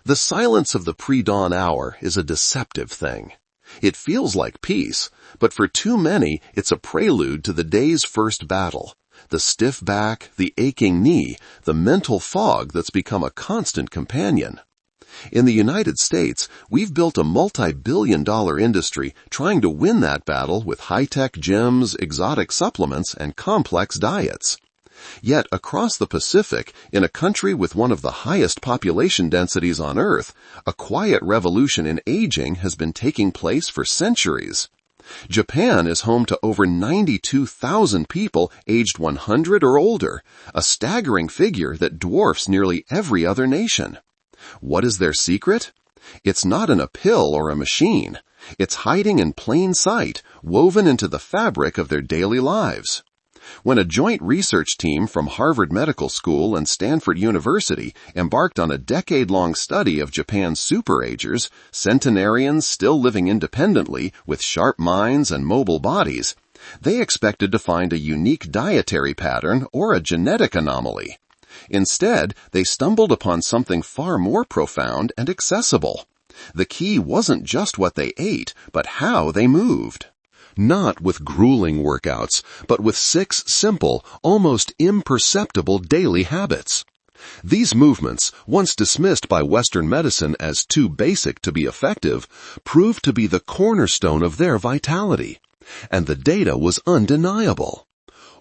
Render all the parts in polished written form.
The silence of the pre-dawn hour is a deceptive thing. It feels like peace, but for too many, it's a prelude to the day's first battle. The stiff back, the aching knee, the mental fog that's become a constant companion. In the United States, we've built a multi-billion-dollar industry trying to win that battle with high-tech gyms, exotic supplements, and complex diets. Yet across the Pacific, in a country with one of the highest population densities on Earth, a quiet revolution in aging has been taking place for centuries. Japan is home to over 92,000 people aged 100 or older, a staggering figure that dwarfs nearly every other nation. What is their secret? It's not in a pill or a machine. It's hiding in plain sight, woven into the fabric of their daily lives. When a joint research team from Harvard Medical School and Stanford University embarked on a decade-long study of Japan's superagers, centenarians still living independently with sharp minds and mobile bodies, they expected to find a unique dietary pattern or a genetic anomaly. Instead, they stumbled upon something far more profound and accessible. The key wasn't just what they ate, but how they moved. Not with grueling workouts, but with 6 simple, almost imperceptible daily habits. These movements, once dismissed by Western medicine as too basic to be effective, proved to be the cornerstone of their vitality. And the data was undeniable.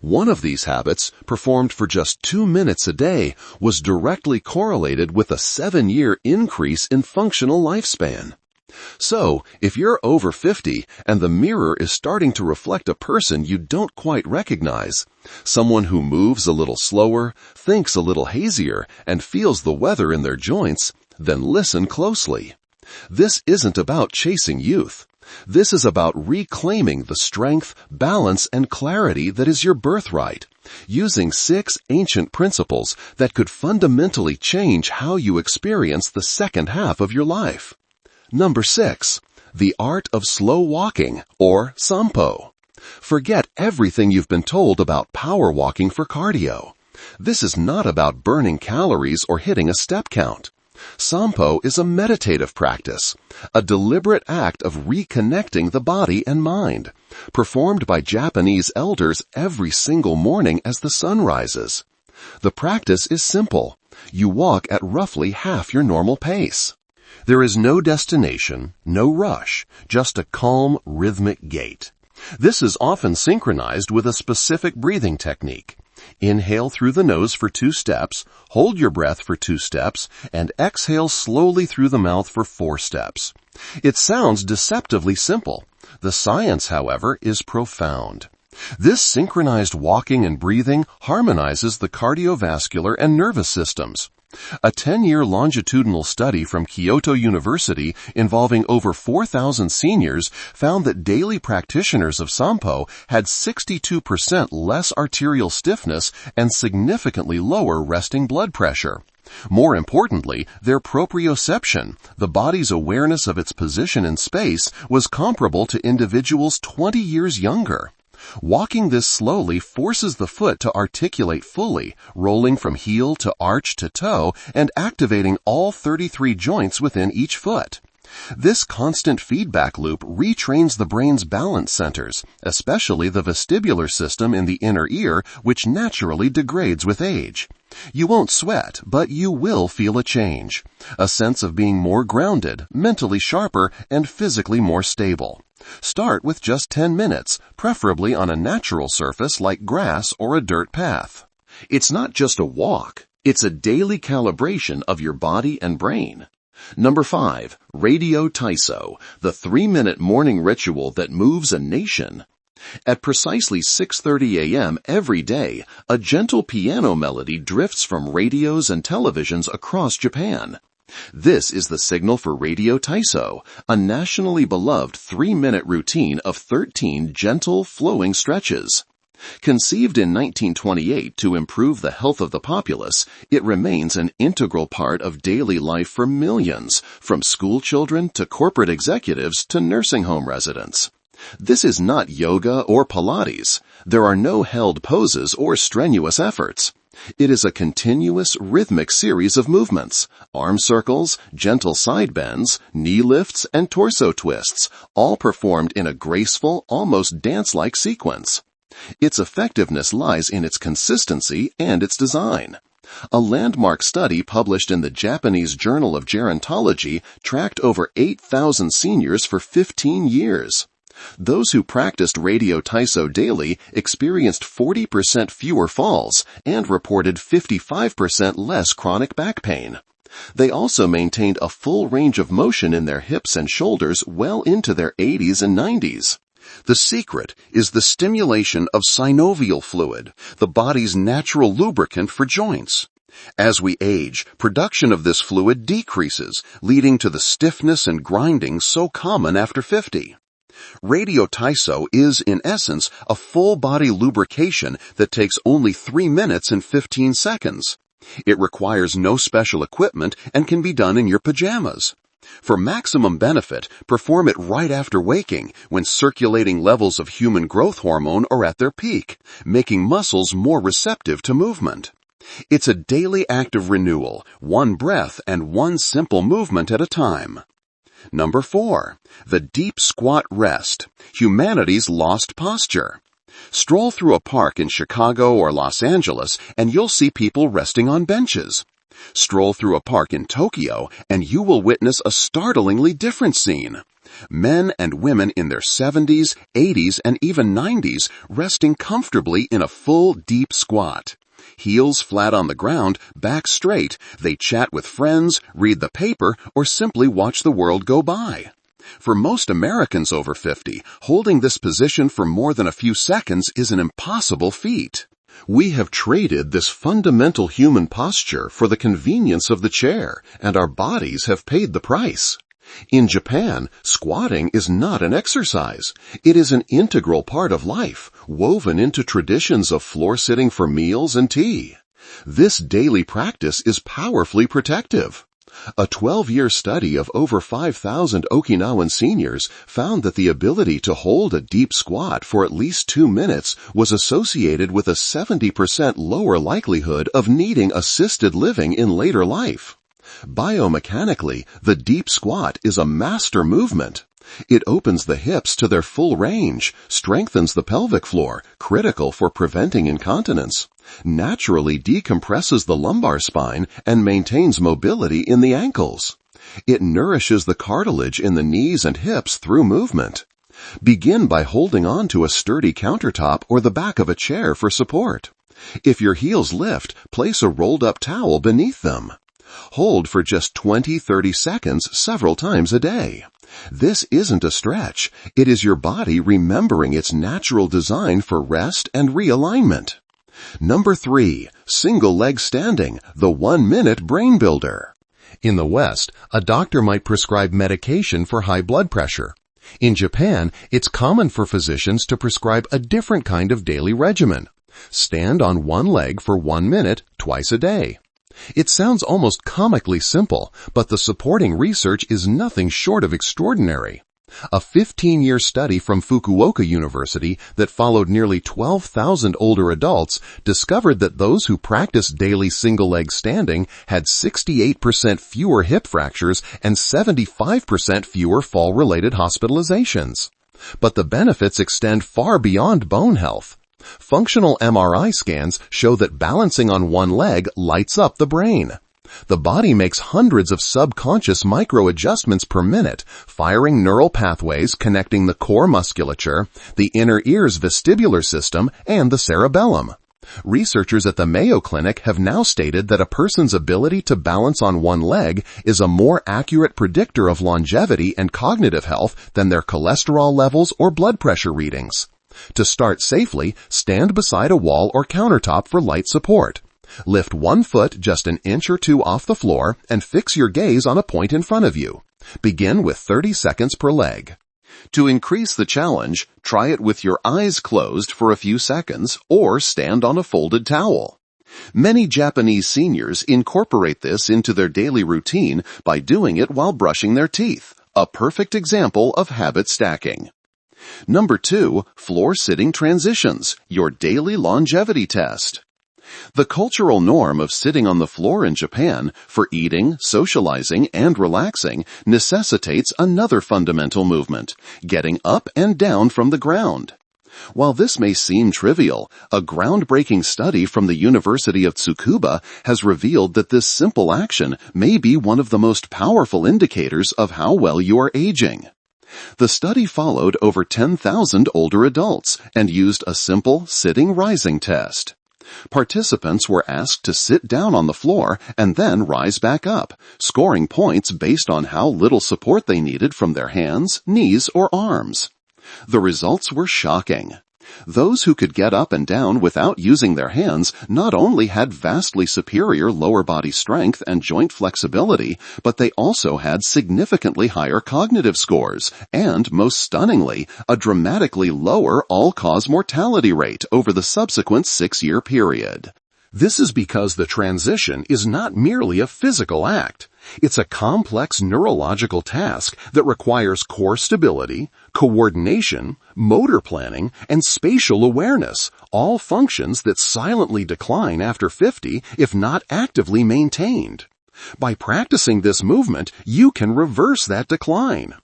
One of these habits, performed for just 2 minutes a day, was directly correlated with a 7-year increase in functional lifespan. So, if you're over 50 and the mirror is starting to reflect a person you don't quite recognize, someone who moves a little slower, thinks a little hazier, and feels the weather in their joints, then listen closely. This isn't about chasing youth. This is about reclaiming the strength, balance, and clarity that is your birthright, using 6 ancient principles that could fundamentally change how you experience the second half of your life. Number 6, the art of slow walking, or sampo. Forget everything you've been told about power walking for cardio. This is not about burning calories or hitting a step count. Sampo is a meditative practice, a deliberate act of reconnecting the body and mind, performed by Japanese elders every single morning as the sun rises. The practice is simple. You walk at roughly half your normal pace. There is no destination, no rush, just a calm, rhythmic gait. This is often synchronized with a specific breathing technique. Inhale through the nose for 2 steps, hold your breath for 2 steps, and exhale slowly through the mouth for 4 steps. It sounds deceptively simple. The science, however, is profound. This synchronized walking and breathing harmonizes the cardiovascular and nervous systems. A 10-year longitudinal study from Kyoto University involving over 4,000 seniors found that daily practitioners of Sampo had 62% less arterial stiffness and significantly lower resting blood pressure. More importantly, their proprioception, the body's awareness of its position in space, was comparable to individuals 20 years younger. Walking this slowly forces the foot to articulate fully, rolling from heel to arch to toe and activating all 33 joints within each foot. This constant feedback loop retrains the brain's balance centers, especially the vestibular system in the inner ear, which naturally degrades with age. You won't sweat, but you will feel a change. A sense of being more grounded, mentally sharper, and physically more stable. Start with just 10 minutes, preferably on a natural surface like grass or a dirt path. It's not just a walk. It's a daily calibration of your body and brain. Number 5, Radio Taiso, the 3-minute morning ritual that moves a nation. At precisely 6:30 a.m. every day, a gentle piano melody drifts from radios and televisions across Japan. This is the signal for Radio Taiso, a nationally beloved 3-minute routine of 13 gentle, flowing stretches. Conceived in 1928 to improve the health of the populace, it remains an integral part of daily life for millions, from school children to corporate executives to nursing home residents. This is not yoga or Pilates. There are no held poses or strenuous efforts. It is a continuous, rhythmic series of movements: arm circles, gentle side bends, knee lifts, and torso twists, all performed in a graceful, almost dance-like sequence. Its effectiveness lies in its consistency and its design. A landmark study published in the Japanese Journal of Gerontology tracked over 8,000 seniors for 15 years. Those who practiced radio Taiso daily experienced 40% fewer falls and reported 55% less chronic back pain. They also maintained a full range of motion in their hips and shoulders well into their 80s and 90s. The secret is the stimulation of synovial fluid, the body's natural lubricant for joints. As we age, production of this fluid decreases, leading to the stiffness and grinding so common after 50. Radio Taiso is, in essence, a full-body lubrication that takes only 3 minutes and 15 seconds. It requires no special equipment and can be done in your pajamas. For maximum benefit, perform it right after waking, when circulating levels of human growth hormone are at their peak, making muscles more receptive to movement. It's a daily act of renewal, one breath and one simple movement at a time. Number 4. The deep squat rest, humanity's lost posture. Stroll through a park in Chicago or Los Angeles and you'll see people resting on benches. Stroll through a park in Tokyo and you will witness a startlingly different scene. Men and women in their 70s, 80s, and even 90s resting comfortably in a full deep squat. Heels flat on the ground, back straight, they chat with friends, read the paper, or simply watch the world go by. For most Americans over 50, holding this position for more than a few seconds is an impossible feat. We have traded this fundamental human posture for the convenience of the chair, and our bodies have paid the price. In Japan, squatting is not an exercise. It is an integral part of life, woven into traditions of floor-sitting for meals and tea. This daily practice is powerfully protective. A 12-year study of over 5,000 Okinawan seniors found that the ability to hold a deep squat for at least 2 minutes was associated with a 70% lower likelihood of needing assisted living in later life. Biomechanically, the deep squat is a master movement. It opens the hips to their full range, strengthens the pelvic floor, critical for preventing incontinence, naturally decompresses the lumbar spine, and maintains mobility in the ankles. It nourishes the cartilage in the knees and hips through movement. Begin by holding on to a sturdy countertop or the back of a chair for support. If your heels lift, place a rolled-up towel beneath them. Hold for just 20-30 seconds several times a day. This isn't a stretch. It is your body remembering its natural design for rest and realignment. Number 3. Single leg standing, the 1-minute brain builder. In the West, a doctor might prescribe medication for high blood pressure. In Japan, it's common for physicians to prescribe a different kind of daily regimen. Stand on one leg for 1 minute twice a day. It sounds almost comically simple, but the supporting research is nothing short of extraordinary. A 15-year study from Fukuoka University that followed nearly 12,000 older adults discovered that those who practiced daily single-leg standing had 68% fewer hip fractures and 75% fewer fall-related hospitalizations. But the benefits extend far beyond bone health. Functional MRI scans show that balancing on one leg lights up the brain. The body makes hundreds of subconscious micro-adjustments per minute, firing neural pathways connecting the core musculature, the inner ear's vestibular system, and the cerebellum. Researchers at the Mayo Clinic have now stated that a person's ability to balance on one leg is a more accurate predictor of longevity and cognitive health than their cholesterol levels or blood pressure readings. To start safely, stand beside a wall or countertop for light support. Lift one foot just an inch or two off the floor and fix your gaze on a point in front of you. Begin with 30 seconds per leg. To increase the challenge, try it with your eyes closed for a few seconds or stand on a folded towel. Many Japanese seniors incorporate this into their daily routine by doing it while brushing their teeth, a perfect example of habit stacking. Number 2, floor sitting transitions, your daily longevity test. The cultural norm of sitting on the floor in Japan for eating, socializing, and relaxing necessitates another fundamental movement, getting up and down from the ground. While this may seem trivial, a groundbreaking study from the University of Tsukuba has revealed that this simple action may be one of the most powerful indicators of how well you are aging. The study followed over 10,000 older adults and used a simple sitting-rising test. Participants were asked to sit down on the floor and then rise back up, scoring points based on how little support they needed from their hands, knees, or arms. The results were shocking. Those who could get up and down without using their hands not only had vastly superior lower body strength and joint flexibility, but they also had significantly higher cognitive scores and, most stunningly, a dramatically lower all-cause mortality rate over the subsequent 6-year period. This is because the transition is not merely a physical act. It's a complex neurological task that requires core stability, coordination, motor planning, and spatial awareness, all functions that silently decline after 50 if not actively maintained. By practicing this movement, you can reverse that decline.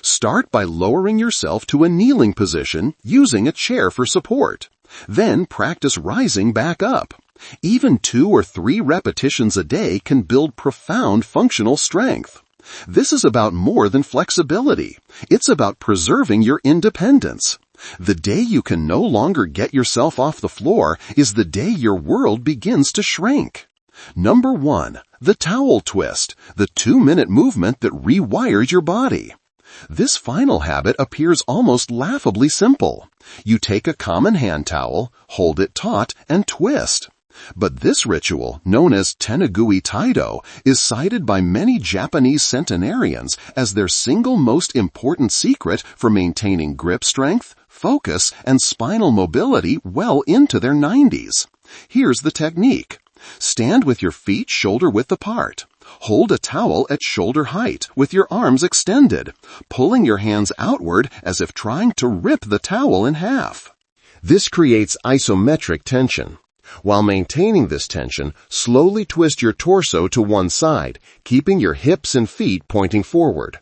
Start by lowering yourself to a kneeling position using a chair for support. Then practice rising back up. Even 2 or 3 repetitions a day can build profound functional strength. This is about more than flexibility. It's about preserving your independence. The day you can no longer get yourself off the floor is the day your world begins to shrink. Number 1, the towel twist, the 2-minute movement that rewires your body. This final habit appears almost laughably simple. You take a common hand towel, hold it taut, and twist. But this ritual, known as Tenugui Taido, is cited by many Japanese centenarians as their single most important secret for maintaining grip strength, focus, and spinal mobility well into their 90s. Here's the technique. Stand with your feet shoulder-width apart. Hold a towel at shoulder height with your arms extended, pulling your hands outward as if trying to rip the towel in half. This creates isometric tension. While maintaining this tension, slowly twist your torso to one side, keeping your hips and feet pointing forward.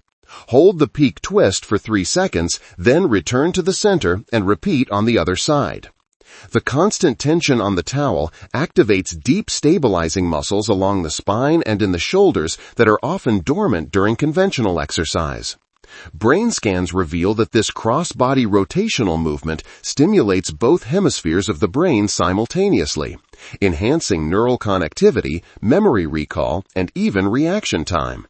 Hold the peak twist for 3 seconds, then return to the center and repeat on the other side. The constant tension on the towel activates deep stabilizing muscles along the spine and in the shoulders that are often dormant during conventional exercise. Brain scans reveal that this cross-body rotational movement stimulates both hemispheres of the brain simultaneously, enhancing neural connectivity, memory recall, and even reaction time.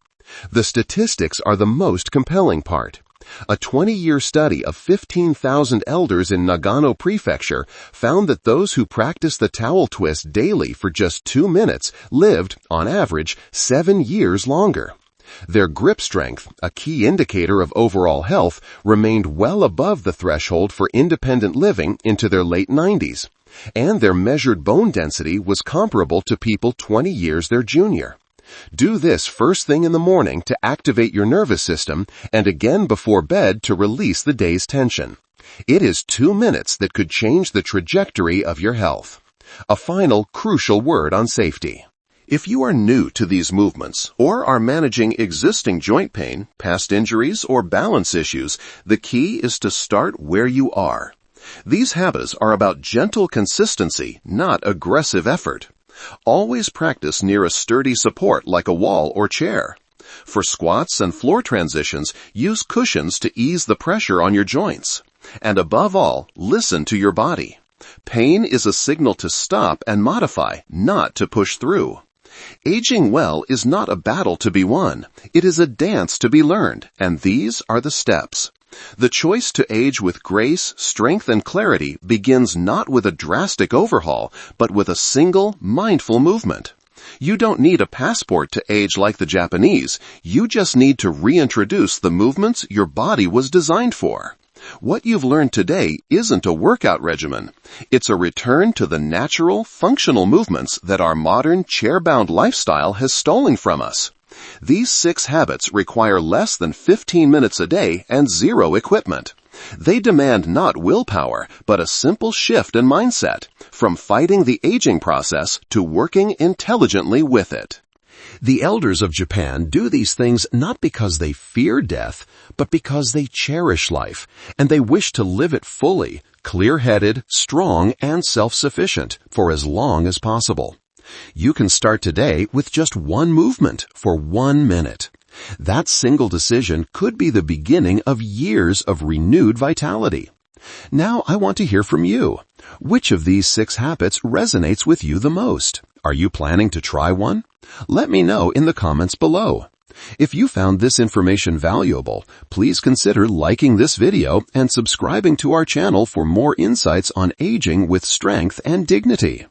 The statistics are the most compelling part. A 20-year study of 15,000 elders in Nagano Prefecture found that those who practiced the towel twist daily for just 2 minutes lived, on average, 7 years longer. Their grip strength, a key indicator of overall health, remained well above the threshold for independent living into their late 90s, and their measured bone density was comparable to people 20 years their junior. Do this first thing in the morning to activate your nervous system and again before bed to release the day's tension. It is 2 minutes that could change the trajectory of your health. A final crucial word on safety. If you are new to these movements or are managing existing joint pain, past injuries, or balance issues, the key is to start where you are. These habits are about gentle consistency, not aggressive effort. Always practice near a sturdy support like a wall or chair. For squats and floor transitions, use cushions to ease the pressure on your joints. And above all, listen to your body. Pain is a signal to stop and modify, not to push through. Aging well is not a battle to be won. It is a dance to be learned, and these are the steps. The choice to age with grace, strength, and clarity begins not with a drastic overhaul, but with a single, mindful movement. You don't need a passport to age like the Japanese. You just need to reintroduce the movements your body was designed for. What you've learned today isn't a workout regimen. It's a return to the natural, functional movements that our modern, chair-bound lifestyle has stolen from us. These 6 habits require less than 15 minutes a day and 0 equipment. They demand not willpower, but a simple shift in mindset, from fighting the aging process to working intelligently with it. The elders of Japan do these things not because they fear death, but because they cherish life, and they wish to live it fully, clear-headed, strong, and self-sufficient for as long as possible. You can start today with just one movement for 1 minute. That single decision could be the beginning of years of renewed vitality. Now I want to hear from you. Which of these 6 habits resonates with you the most? Are you planning to try one? Let me know in the comments below. If you found this information valuable, please consider liking this video and subscribing to our channel for more insights on aging with strength and dignity.